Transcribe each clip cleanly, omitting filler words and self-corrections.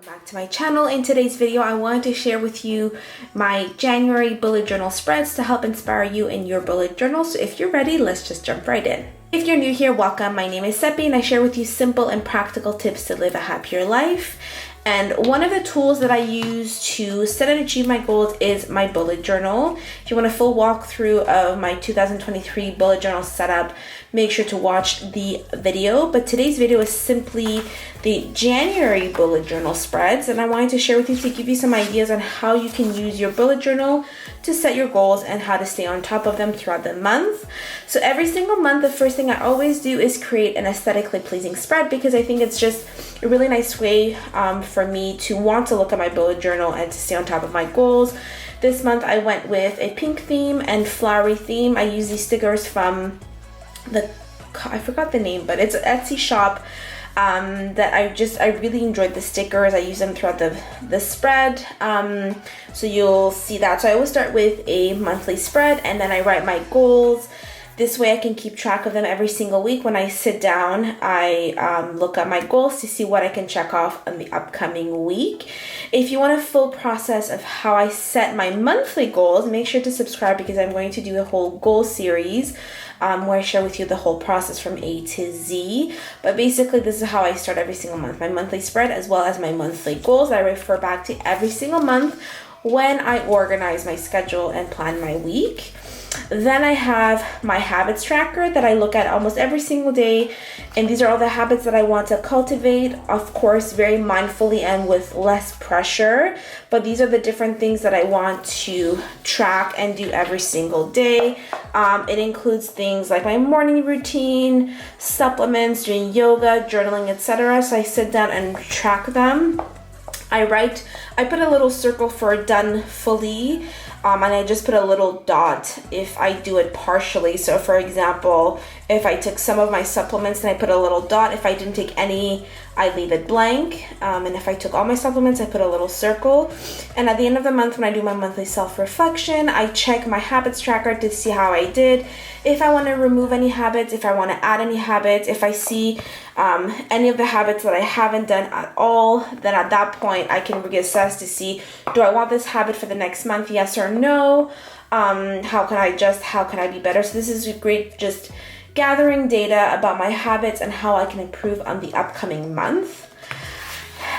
Back to my channel. In today's video, I wanted to share with you my January bullet journal spreads to help inspire you in your bullet journal. So if you're ready, let's just jump right in. If you're new here, welcome. My name is Seppi and I share with you simple and practical tips to live a happier life. And one of the tools that I use to set and achieve my goals is my bullet journal. If you want a full walkthrough of my 2023 bullet journal setup, make sure to watch the video. But today's video is simply the January bullet journal spreads. And I wanted to share with you to give you some ideas on how you can use your bullet journal to set your goals and how to stay on top of them throughout the month. So every single month, the first thing I always do is create an aesthetically pleasing spread because I think it's just a really nice way for me to want to look at my bullet journal and to stay on top of my goals. This month I went with a pink theme and flowery theme. I use these stickers from I forgot the name, but it's an Etsy shop that I really enjoyed the stickers. I use them throughout the spread, so you'll see that. So I always start with a monthly spread and then I write my goals. This way I can keep track of them every single week. When I sit down, I look at my goals to see what I can check off on the upcoming week. If you want a full process of how I set my monthly goals, make sure to subscribe because I'm going to do a whole goal series where I share with you the whole process from A to Z. But basically, this is how I start every single month. My monthly spread as well as my monthly goals. I refer back to every single month when I organize my schedule and plan my week. Then I have my habits tracker that I look at almost every single day. And these are all the habits that I want to cultivate, of course, very mindfully and with less pressure. But these are the different things that I want to track and do every single day. It includes things like my morning routine, supplements, doing yoga, journaling, etc. So I sit down and track them. I put a little circle for done fully, and I just put a little dot if I do it partially. So for example, if I took some of my supplements, then I put a little dot. If I didn't take any, I leave it blank. And if I took all my supplements, I put a little circle. And at the end of the month, when I do my monthly self-reflection, I check my habits tracker to see how I did. If I want to remove any habits, if I want to add any habits, if I see any of the habits that I haven't done at all, then at that point I can reassess to see, do I want this habit for the next month, yes or no? How can I adjust? How can I be better? So this is great, just gathering data about my habits and how I can improve on the upcoming month.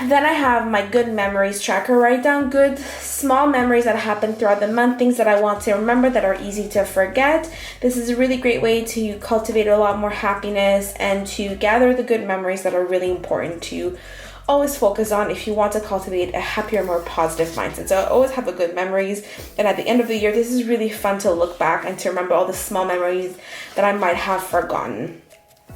Then I have my good memories tracker. Write down good small memories that happen throughout the month, things that I want to remember that are easy to forget. This is a really great way to cultivate a lot more happiness and to gather the good memories that are really important to always focus on if you want to cultivate a happier, more positive mindset. So I always have a good memories. And at the end of the year, this is really fun to look back and to remember all the small memories that I might have forgotten.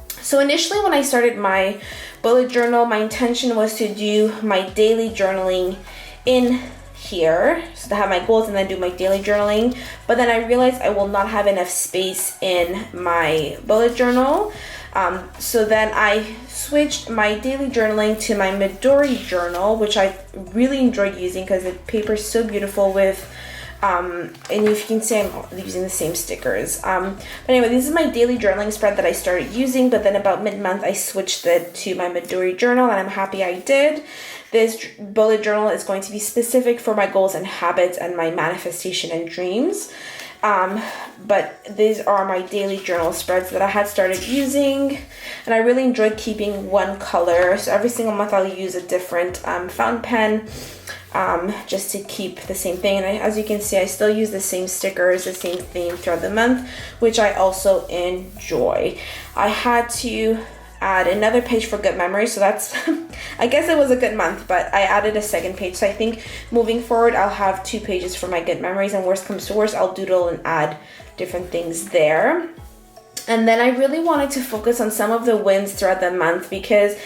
So initially when I started my bullet journal, my intention was to do my daily journaling in here, so to have my goals and then do my daily journaling. But then I realized I will not have enough space in my bullet journal. So then I switched my daily journaling to my Midori journal, which I really enjoyed using because the paper is so beautiful with and if you can see, I'm using the same stickers. But anyway, this is my daily journaling spread that I started using, but then about mid-month, I switched it to my Midori journal, and I'm happy I did. This bullet journal is going to be specific for my goals and habits and my manifestation and dreams. But these are my daily journal spreads that I had started using, and I really enjoyed keeping one color. So every single month I'll use a different fountain pen just to keep the same thing. And as you can see, I still use the same stickers, the same theme throughout the month, which I also enjoy. I had to add another page for good memories, so that's I guess it was a good month, but I added a second page. So I think moving forward I'll have 2 pages for my good memories, and worst comes to worst, I'll doodle and add different things there. And then I really wanted to focus on some of the wins throughout the month because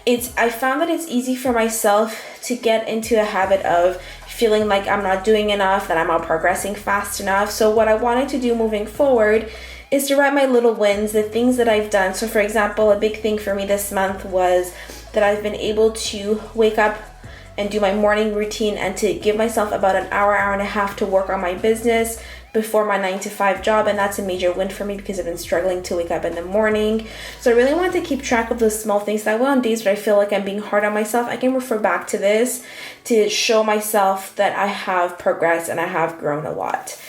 I found that it's easy for myself to get into a habit of feeling like I'm not doing enough, that I'm not progressing fast enough. So what I wanted to do moving forward is to write my little wins, the things that I've done. So for example, a big thing for me this month was that I've been able to wake up and do my morning routine and to give myself about an hour and a half to work on my business, before my 9-to-5 job, and that's a major win for me because I've been struggling to wake up in the morning. So I really want to keep track of those small things. That way on days where I feel like I'm being hard on myself, I can refer back to this to show myself that I have progressed and I have grown a lot.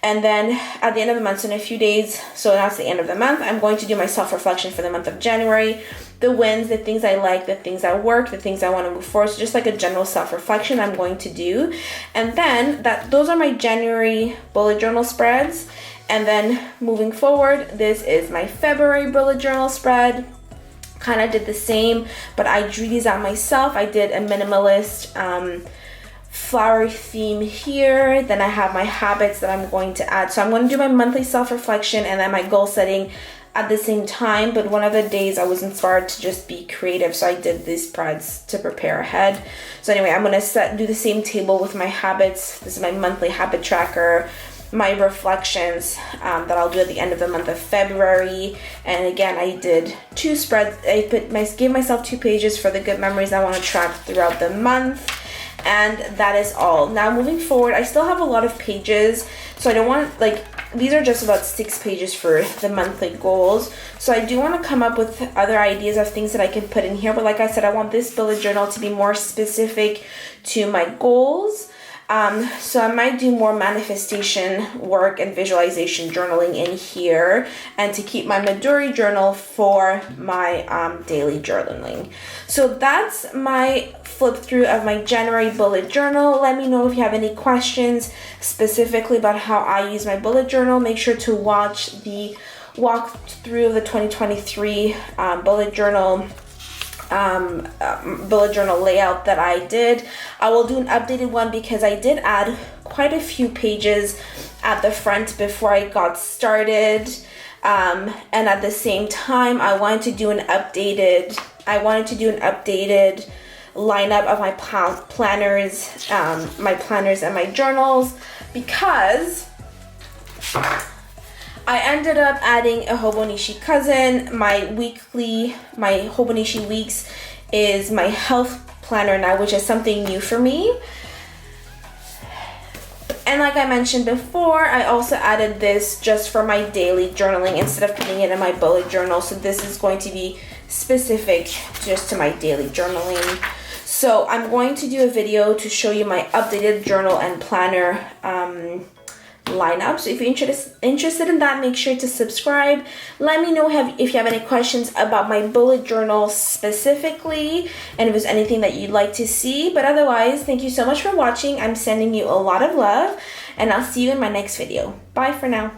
And then at the end of the month, so in a few days, so that's the end of the month, I'm going to do my self-reflection for the month of January. The wins, the things I like, the things that work, the things I want to move forward. So just like a general self-reflection I'm going to do. And then those are my January bullet journal spreads. And then moving forward, this is my February bullet journal spread. Kind of did the same, but I drew these out myself. I did a minimalist flower theme here. Then I have my habits that I'm going to add. So I'm going to do my monthly self-reflection and then my goal setting at the same time. But one of the days I was inspired to just be creative, so I did these spreads to prepare ahead. So anyway, I'm going to do the same table with my habits. This is my monthly habit tracker, my reflections that I'll do at the end of the month of February. And again, I did 2 spreads. I gave myself 2 pages for the good memories I want to track throughout the month. And that is all. Now moving forward, I still have a lot of pages, so I don't want, these are just about 6 pages for the monthly goals. So I do want to come up with other ideas of things that I can put in here. But like I said, I want this bullet journal to be more specific to my goals. So I might do more manifestation work and visualization journaling in here, and to keep my Midori journal for my daily journaling. So that's my flip through of my January bullet journal. Let me know if you have any questions specifically about how I use my bullet journal. Make sure to watch the walkthrough of the 2023 bullet journal layout that I did. I will do an updated one because I did add quite a few pages at the front before I got started, and at the same time I wanted to do an updated lineup of my planners, and my journals, because I ended up adding a Hobonichi cousin. My Hobonichi Weeks is my health planner now, which is something new for me. And like I mentioned before, I also added this just for my daily journaling instead of putting it in my bullet journal. So this is going to be specific just to my daily journaling. So I'm going to do a video to show you my updated journal and planner lineup. So if you're interested in that, make sure to subscribe. Let me know if you have any questions about my bullet journal specifically, and if there's anything that you'd like to see. But otherwise, thank you so much for watching. I'm sending you a lot of love, and I'll see you in my next video. Bye for now.